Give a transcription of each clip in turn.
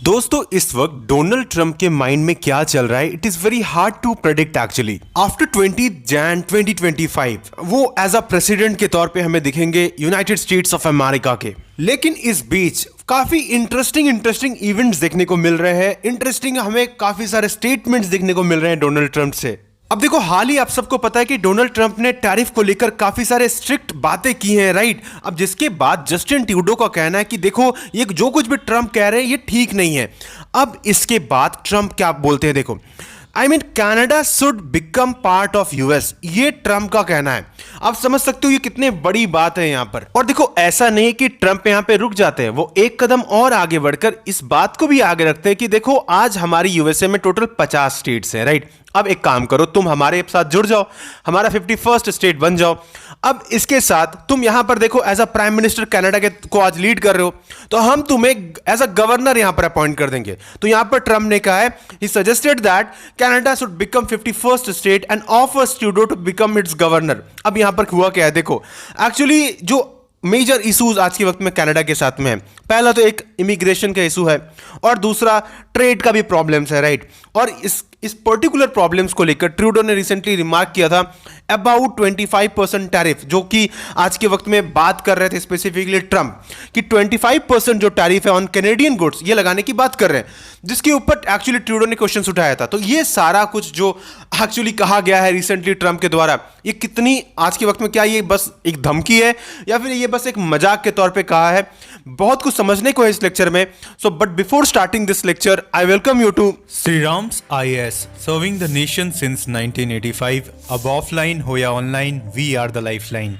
दोस्तों इस वक्त डोनाल्ड ट्रंप के माइंड में क्या चल रहा है it is very hard to predict actually. After 20 Jan 2025 वो एज अ प्रेसिडेंट के तौर पे हमें दिखेंगे यूनाइटेड स्टेट्स ऑफ अमेरिका के। लेकिन इस बीच काफी इंटरेस्टिंग इवेंट्स देखने को मिल रहे हैं। इंटरेस्टिंग हमें काफी सारे स्टेटमेंट्स देखने को मिल रहे हैं डोनाल्ड ट्रंप से। अब देखो हाल ही आप सबको पता है कि डोनाल्ड ट्रंप ने टैरिफ को लेकर काफी सारे स्ट्रिक्ट बातें की हैं, राइट। अब जिसके बाद जस्टिन ट्रूडो का कहना है कि देखो ये जो कुछ भी ट्रंप कह रहे हैं ये ठीक नहीं है। अब इसके बाद ट्रंप क्या बोलते हैं, देखो Canada should become part of US, ये ट्रंप का कहना है। आप समझ सकते हो ये कितने बड़ी बात है यहां पर। और देखो ऐसा नहीं कि ट्रंप यहां पे रुक जाते हैं, वो एक कदम और आगे बढ़कर इस बात को भी आगे रखते हैं कि देखो आज हमारी यूएसए में टोटल 50 स्टेट्स हैं, राइट। अब एक काम करो, तुम हमारे साथ जुड़ जाओ, हमारा 51st स्टेट बन जाओ। अब इसके साथ तुम यहां पर देखो as a prime minister Canada के को आज लीड कर रहे हो, तो हम तुम्हें एज अ गवर्नर यहां पर अपॉइंट कर देंगे। तो यहां पर ट्रंप ने कहा है, he suggested that Canada should become 51st state and offers Trudeau to become its governor. अब यहां पर हुआ क्या है, देखो एक्चुअली जो मेजर इश्यूज आज के वक्त में कनाडा के साथ में है, पहला तो एक इमिग्रेशन का इशू है और दूसरा ट्रेड का भी प्रॉब्लम्स है, राइट। और इस पर्टिकुलर प्रॉब्लम्स को लेकर ट्रूडो ने रिसेंटली रिमार्क किया था अबाउट 25% टैरिफ, जो कि आज के वक्त में बात कर रहे थे स्पेसिफिकली ट्रंप कि 25% जो टैरिफ है ऑन कैनेडियन गुड्स ये लगाने की बात कर रहे हैं, जिसके ऊपर एक्चुअली ट्रूडो ने क्वेश्चन उठाया था। तो ये सारा कुछ जो एक्चुअली कहा गया है रिसेंटली ट्रंप के द्वारा, ये कितनी आज के वक्त में, क्या ये बस एक धमकी है या फिर ये बस एक मजाक के तौर पे कहा है, बहुत कुछ समझने को है इस लेक्चर में। So but before starting this lecture I welcome you to Shriram's IAS, serving the nation since 1985. अब ऑफलाइन हो या online, we are the lifeline.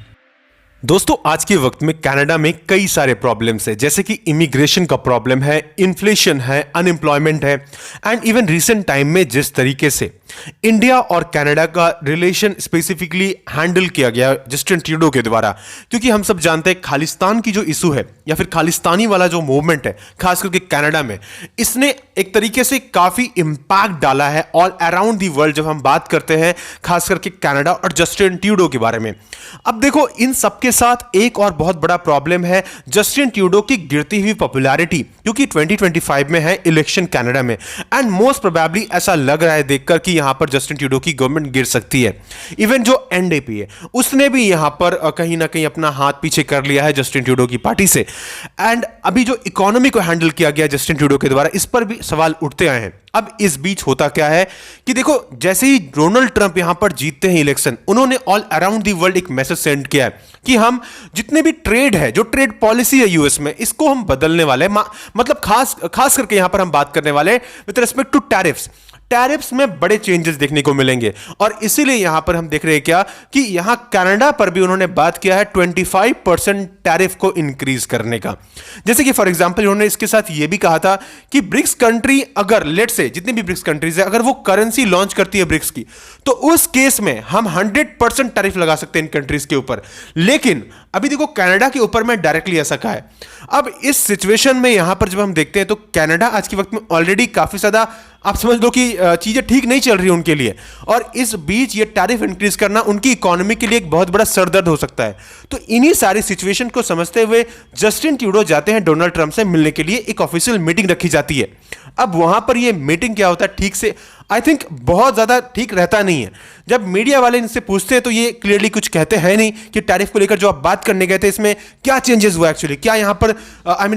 दोस्तों आज के वक्त में कनाडा में कई सारे प्रॉब्लम्स है, जैसे कि इमिग्रेशन का प्रॉब्लम है, इन्फ्लेशन है, अनएम्प्लॉयमेंट है एंड इवन रिसेंट टाइम में जिस तरीके से इंडिया और कनाडा का रिलेशन स्पेसिफिकली हैंडल किया गया जस्टिन ट्रूडो के द्वारा, क्योंकि हम सब जानते हैं खालिस्तान की जो इशू है या फिर खालिस्तानी वाला जो मूवमेंट है खास करके कनाडा में, इसने एक तरीके से काफी इंपैक्ट डाला है ऑल अराउंड दी वर्ल्ड जब हम बात करते हैं खास करके कनाडा और जस्टिन ट्रूडो के बारे में। अब देखो इन सबके साथ एक और बहुत बड़ा प्रॉब्लम है जस्टिन ट्रूडो की गिरती हुई पॉपुलैरिटी, क्योंकि 2025 में है इलेक्शन कनाडा में एंड मोस्ट प्रोबेबली ऐसा लग रहा है देखकर कि यहां पर जस्टिन ट्रूडो की गवर्नमेंट गिर सकती है। इवन जो एनडीपी है उसने भी यहां पर कहीं ना कहीं अपना हाथ पीछे कर लिया है जस्टिन ट्रूडो की पार्टी से। एंड अभी जो इकोनॉमी को हैंडल किया गया जस्टिन ट्रूडो के द्वारा, इस पर भी सवाल उठते आए हैं। अब इस बीच होता क्या है कि देखो जैसे ही डोनाल्ड ट्रंप यहां पर जीतते हैं इलेक्शन, उन्होंने ऑल अराउंड दी वर्ल्ड एक मैसेज सेंड किया है कि हम जितने भी ट्रेड है, जो ट्रेड पॉलिसी है यूएस में, इसको हम बदलने वाले हैं। मतलब खास करके यहां पर हम बात करने वाले विद रिस्पेक्ट टू टैरिफ्स में बड़े चेंजेस देखने को मिलेंगे। और इसीलिए यहां पर हम देख रहे हैं क्या कि यहां कनाडा पर भी उन्होंने बात किया है 25% टैरिफ को इंक्रीज करने का। जैसे कि फॉर एग्जांपल उन्होंने इसके साथ यह भी कहा था कि ब्रिक्स कंट्री अगर लेट से जितनी भी ब्रिक्स कंट्रीज है अगर वो करेंसी लॉन्च करती है ब्रिक्स की, तो उस केस में हम 100% टैरिफ लगा सकते हैं इन कंट्रीज के ऊपर। लेकिन अभी देखो कनाडा के ऊपर में डायरेक्टली ऐसा कहा है। अब इस सिचुएशन में यहां पर जब हम देखते हैं तो कनाडा आज के वक्त में ऑलरेडी काफी ज्यादा आप समझ लो कि चीजें ठीक नहीं चल रही उनके लिए, और इस बीच ये टैरिफ इंक्रीज करना उनकी इकोनॉमी के लिए एक बहुत बड़ा सरदर्द हो सकता है। तो इन्हीं सारी सिचुएशन को समझते हुए जस्टिन ट्रूडो जाते हैं डोनाल्ड ट्रंप से मिलने के लिए, एक ऑफिशियल मीटिंग रखी जाती है। अब वहां पर ये मीटिंग क्या होता है ठीक से आई थिंक बहुत ज्यादा ठीक रहता नहीं है। जब मीडिया वाले इनसे पूछते हैं तो ये क्लियरली कुछ कहते हैं नहीं कि टैरिफ को लेकर जो आप बात करने गए थे इसमें क्या चेंजेस हुआ एक्चुअली, क्या यहां पर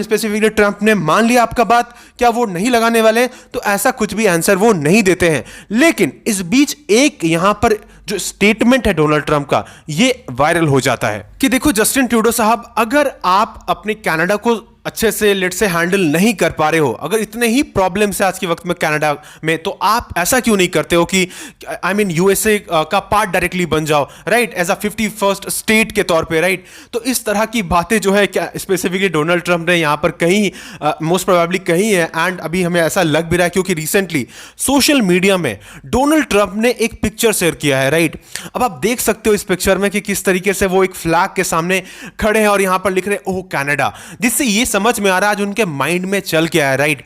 स्पेसिफिकली ट्रंप ने मान लिया आपका बात, क्या वो नहीं लगाने वाले, तो ऐसा कुछ भी आंसर वो नहीं देते हैं। लेकिन इस बीच एक यहां पर जो स्टेटमेंट है डोनाल्ड ट्रंप का, ये वायरल हो जाता है कि देखो जस्टिन ट्रूडो साहब, अगर आप अपने कनाडा को अच्छे से लेट से हैंडल नहीं कर पा रहे हो, अगर इतने ही प्रॉब्लम्स है आज के वक्त में कनाडा में, तो आप ऐसा क्यों नहीं करते हो कि यूएसए का पार्ट डायरेक्टली बन जाओ, right, as a 51st state के तौर पे, राइट। तो इस तरह की बातें जो है क्या स्पेसिफिकली डोनाल्ड ट्रंप ने यहां पर कहीं मोस्ट प्रोबेबली कही है। एंड अभी हमें ऐसा लग भी रहा है क्योंकि रिसेंटली सोशल मीडिया में डोनाल्ड ट्रंप ने एक पिक्चर शेयर किया है, राइट। अब आप देख सकते हो इस पिक्चर में कि किस तरीके से वो एक फ्लैग के सामने खड़े हैं और यहां पर लिख रहे हैं ओह कनाडा, जिससे ये समझ में आ रहा है आज उनके माइंड में चल के आया, राइट।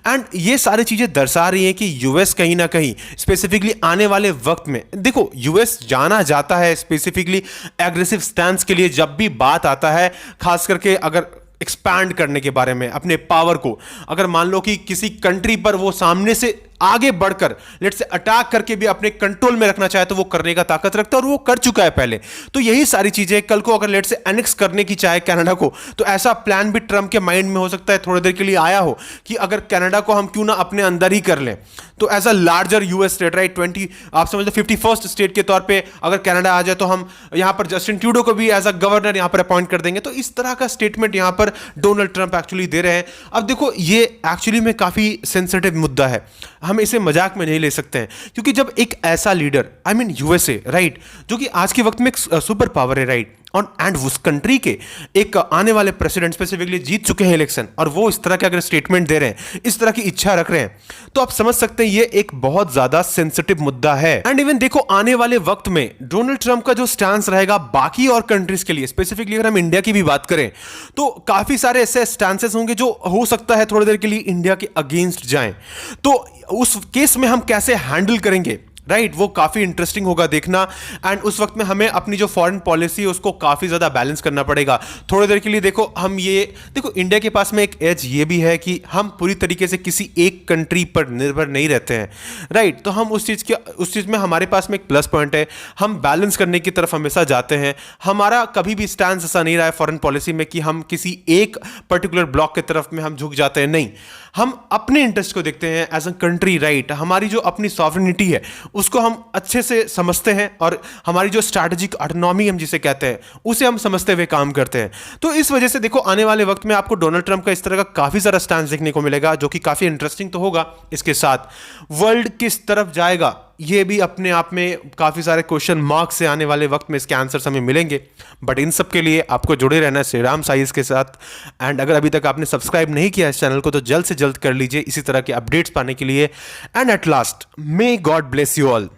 एंड ये सारी चीजें दर्शा रही हैं कि यूएस कहीं ना कहीं स्पेसिफिकली आने वाले वक्त में, देखो यूएस जाना जाता है स्पेसिफिकली एग्रेसिव स्टैंस के लिए जब भी बात आता है, खास करके अगर एक्सपैंड करने के बारे में, अपने पावर को। अगर मान लो कि किसी कंट्री पर वो सामने से आगे बढ़कर लेट्स से अटैक करके भी अपने कंट्रोल में रखना चाहे तो वो करने का ताकत रखता है, और वो कर चुका है पहले। तो यही सारी चीजें कल को अगर लेट्स से एनेक्स करने की चाहे कनाडा को, तो ऐसा प्लान भी ट्रम्प के माइंड में हो सकता है, थोड़ी देर के लिए आया हो कि अगर कनाडा को हम क्यों ना अपने अंदर ही कर लें। तो as a larger US state, right, 20 आप समझ लो 51st स्टेट के तौर पे अगर कनाडा आ जाए तो हम यहां पर जस्टिन ट्रूडो को भी एज अ गवर्नर यहां पर अपॉइंट कर देंगे। तो इस तरह का स्टेटमेंट यहां पर डोनाल्ड ट्रंप एक्चुअली दे रहे हैं। अब देखो, ये एक्चुअली में काफी सेंसिटिव मुद्दा है, हम इसे मजाक में नहीं ले सकते हैं, क्योंकि जब एक ऐसा leader, I mean USA, right, जो कि आज के वक्त में एक सुपर पावर है, राइट, एंड उस कंट्री के एक आने वाले प्रेसिडेंट स्पेसिफिकली जीत चुके हैं इलेक्शन, और वो इस तरह के अगर स्टेटमेंट दे रहे हैं, इस तरह की इच्छा रख रहे हैं, तो आप समझ सकते हैं ये एक बहुत ज्यादा सेंसिटिव मुद्दा है। एंड इवन देखो, आने वाले वक्त में डोनाल्ड ट्रंप का जो स्टांस रहेगा बाकी और कंट्रीज के लिए, स्पेसिफिकली अगर हम इंडिया की भी बात करें, तो काफी सारे ऐसे स्टांसेस होंगे जो हो सकता है थोड़ी देर के लिए इंडिया के अगेंस्ट जाएं। तो उस केस में हम कैसे हैंडल करेंगे, राइट, वो काफ़ी इंटरेस्टिंग होगा देखना। एंड उस वक्त में हमें अपनी जो फॉरेन पॉलिसी है उसको काफ़ी ज़्यादा बैलेंस करना पड़ेगा। थोड़ी देर के लिए देखो, हम ये देखो, इंडिया के पास में एक एज ये भी है कि हम पूरी तरीके से किसी एक कंट्री पर निर्भर नहीं रहते हैं, राइट। तो हम उस चीज़ में हमारे पास में एक प्लस पॉइंट है, हम बैलेंस करने की तरफ हमेशा जाते हैं। हमारा कभी भी स्टैंड ऐसा नहीं रहा है फॉरेन पॉलिसी में कि हम किसी एक पर्टिकुलर ब्लॉक की तरफ में हम झुक जाते हैं, नहीं, हम अपने इंटरेस्ट को देखते हैं एज अ कंट्री, राइट। हमारी जो अपनी सॉवरेनिटी है उसको हम अच्छे से समझते हैं, और हमारी जो स्ट्रैटेजिक ऑटोनॉमी हम जिसे कहते हैं उसे हम समझते हुए काम करते हैं। तो इस वजह से देखो, आने वाले वक्त में आपको डोनाल्ड ट्रंप का इस तरह का काफ़ी सारा स्टैंड देखने को मिलेगा, जो कि काफ़ी इंटरेस्टिंग तो होगा। इसके साथ वर्ल्ड किस तरफ जाएगा, ये भी अपने आप में काफ़ी सारे क्वेश्चन मार्क से आने वाले वक्त में इसके आंसर्स हमें मिलेंगे। बट इन सब के लिए आपको जुड़े रहना है श्रीराम साइज के साथ। एंड अगर अभी तक आपने सब्सक्राइब नहीं किया इस चैनल को, तो जल्द से जल्द कर लीजिए इसी तरह के अपडेट्स पाने के लिए। And at last, may God bless you all.